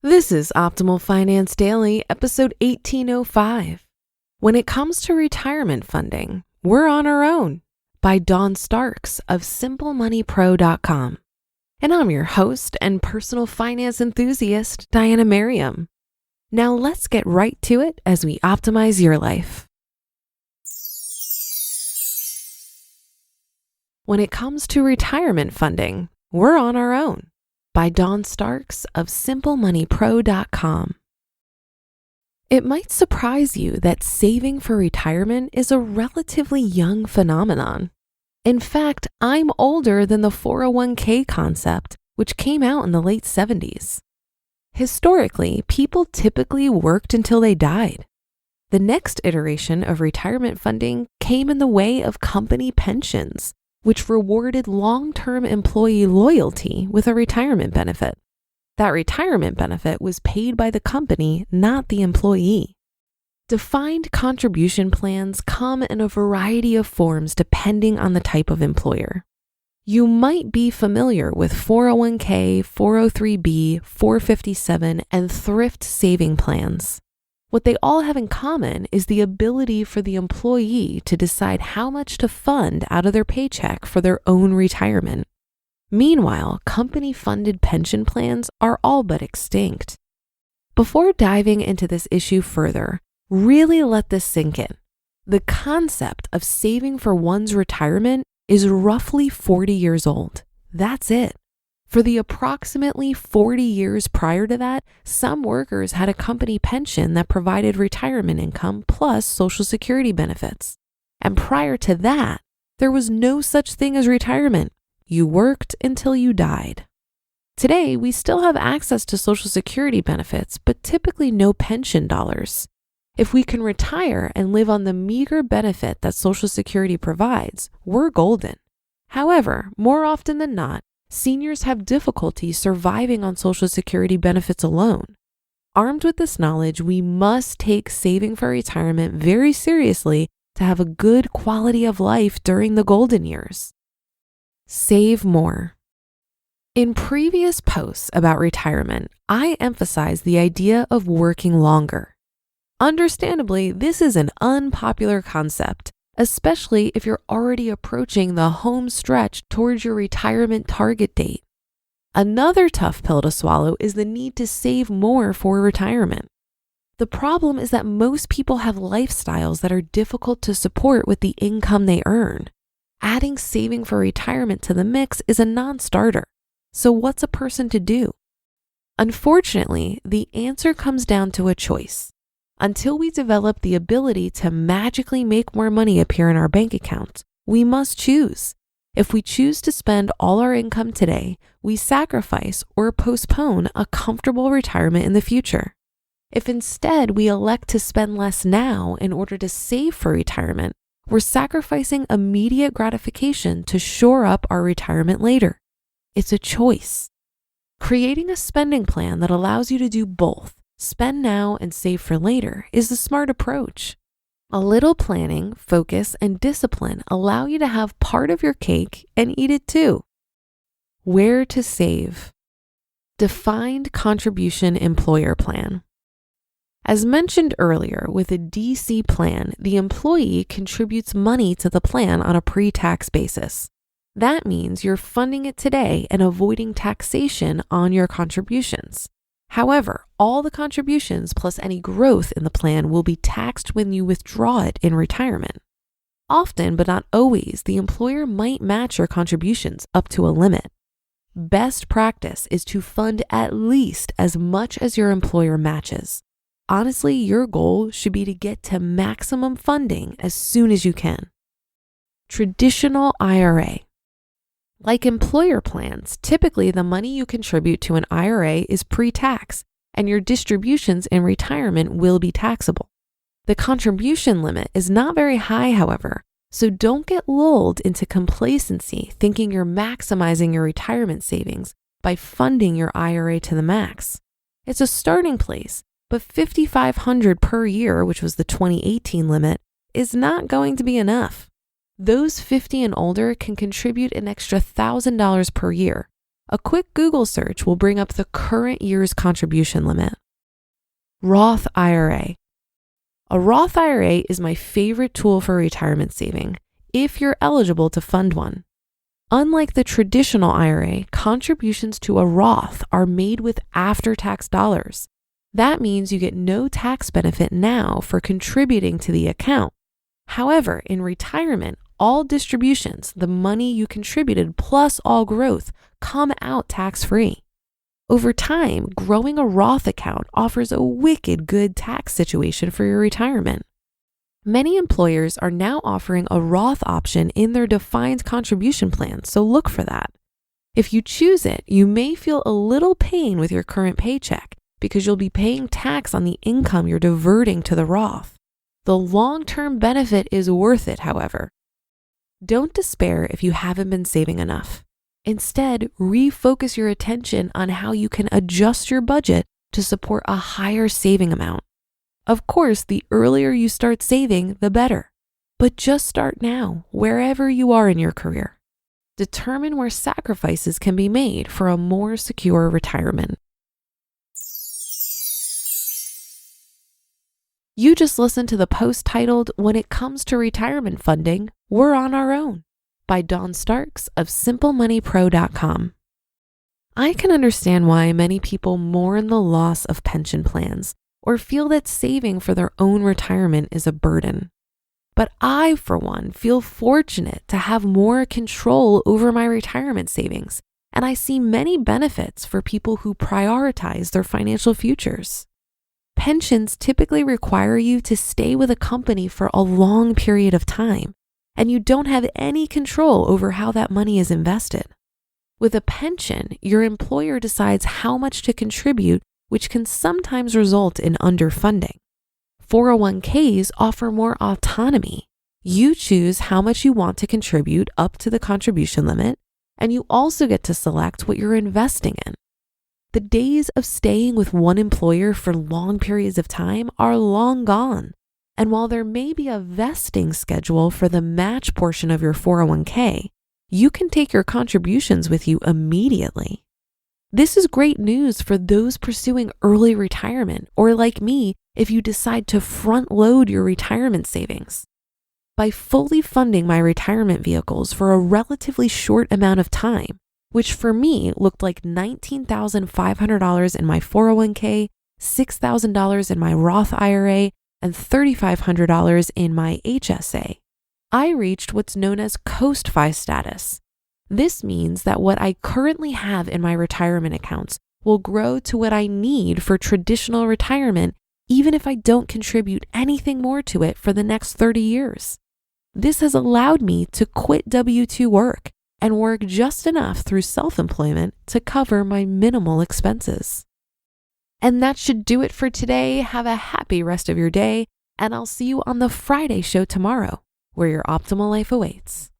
This is Optimal Finance Daily, episode 1805. When it comes to retirement funding, we're on our own, by Dawn Starks of SimpleMoneyPro.com. And I'm your host and personal finance enthusiast, Diana Merriam. Now let's get right to it as we optimize your life. When it comes to retirement funding, we're on our own, by Dawn Starks of SimpleMoneyPro.com. It might surprise you that saving for retirement is a relatively young phenomenon. In fact, I'm older than the 401k concept, which came out in the late 70s. Historically, people typically worked until they died. The next iteration of retirement funding came in the way of company pensions, which rewarded long-term employee loyalty with a retirement benefit. That retirement benefit was paid by the company, not the employee. Defined contribution plans come in a variety of forms depending on the type of employer. You might be familiar with 401k, 403b, 457, and thrift saving plans. What they all have in common is the ability for the employee to decide how much to fund out of their paycheck for their own retirement. Meanwhile, company-funded pension plans are all but extinct. Before diving into this issue further, really let this sink in. The concept of saving for one's retirement is roughly 40 years old. That's it. For the approximately 40 years prior to that, some workers had a company pension that provided retirement income plus Social Security benefits. And prior to that, there was no such thing as retirement. You worked until you died. Today, we still have access to Social Security benefits, but typically no pension dollars. If we can retire and live on the meager benefit that Social Security provides, we're golden. However, more often than not, seniors have difficulty surviving on Social Security benefits alone. Armed with this knowledge, we must take saving for retirement very seriously to have a good quality of life during the golden years. Save more. In previous posts about retirement, I emphasized the idea of working longer. Understandably, this is an unpopular concept, especially if you're already approaching the home stretch towards your retirement target date. Another tough pill to swallow is the need to save more for retirement. The problem is that most people have lifestyles that are difficult to support with the income they earn. Adding saving for retirement to the mix is a non-starter. So what's a person to do? Unfortunately, the answer comes down to a choice. Until we develop the ability to magically make more money appear in our bank account, we must choose. If we choose to spend all our income today, we sacrifice or postpone a comfortable retirement in the future. If instead we elect to spend less now in order to save for retirement, we're sacrificing immediate gratification to shore up our retirement later. It's a choice. Creating a spending plan that allows you to do both, spend now and save for later, is the smart approach. A little planning, focus, and discipline allow you to have part of your cake and eat it too. Where to save. Defined contribution employer plan. As mentioned earlier, with a DC plan, the employee contributes money to the plan on a pre-tax basis. That means you're funding it today and avoiding taxation on your contributions. However, all the contributions plus any growth in the plan will be taxed when you withdraw it in retirement. Often, but not always, the employer might match your contributions up to a limit. Best practice is to fund at least as much as your employer matches. Honestly, your goal should be to get to maximum funding as soon as you can. Traditional IRA. Like employer plans, typically the money you contribute to an IRA is pre-tax, and your distributions in retirement will be taxable. The contribution limit is not very high, however, so don't get lulled into complacency thinking you're maximizing your retirement savings by funding your IRA to the max. It's a starting place, but $5,500 per year, which was the 2018 limit, is not going to be enough. Those 50 and older can contribute an extra $1,000 per year, A quick Google search will bring up the current year's contribution limit. Roth IRA. A Roth IRA is my favorite tool for retirement saving, if you're eligible to fund one. Unlike the traditional IRA, contributions to a Roth are made with after-tax dollars. That means you get no tax benefit now for contributing to the account. However, in retirement, all distributions, the money you contributed plus all growth, come out tax-free. Over time, growing a Roth account offers a wicked good tax situation for your retirement. Many employers are now offering a Roth option in their defined contribution plan, so look for that. If you choose it, you may feel a little pain with your current paycheck because you'll be paying tax on the income you're diverting to the Roth. The long-term benefit is worth it, however. Don't despair if you haven't been saving enough. Instead, refocus your attention on how you can adjust your budget to support a higher saving amount. Of course, the earlier you start saving, the better. But just start now, wherever you are in your career. Determine where sacrifices can be made for a more secure retirement. You just listened to the post titled, "When It Comes to Retirement Funding, We're on Our Own," by Dawn Starks of SimpleMoneyPro.com. I can understand why many people mourn the loss of pension plans or feel that saving for their own retirement is a burden. But I, for one, feel fortunate to have more control over my retirement savings, and I see many benefits for people who prioritize their financial futures. Pensions typically require you to stay with a company for a long period of time, and you don't have any control over how that money is invested. With a pension, your employer decides how much to contribute, which can sometimes result in underfunding. 401ks offer more autonomy. You choose how much you want to contribute up to the contribution limit, and you also get to select what you're investing in. The days of staying with one employer for long periods of time are long gone. And while there may be a vesting schedule for the match portion of your 401k, you can take your contributions with you immediately. This is great news for those pursuing early retirement, or like me, if you decide to front load your retirement savings. By fully funding my retirement vehicles for a relatively short amount of time, which for me looked like $19,500 in my 401k, $6,000 in my Roth IRA, and $3,500 in my HSA, I reached what's known as Coast-Fi status. This means that what I currently have in my retirement accounts will grow to what I need for traditional retirement, even if I don't contribute anything more to it for the next 30 years. This has allowed me to quit W-2 work and work just enough through self-employment to cover my minimal expenses. And that should do it for today. Have a happy rest of your day, and I'll see you on the Friday show tomorrow, where your optimal life awaits.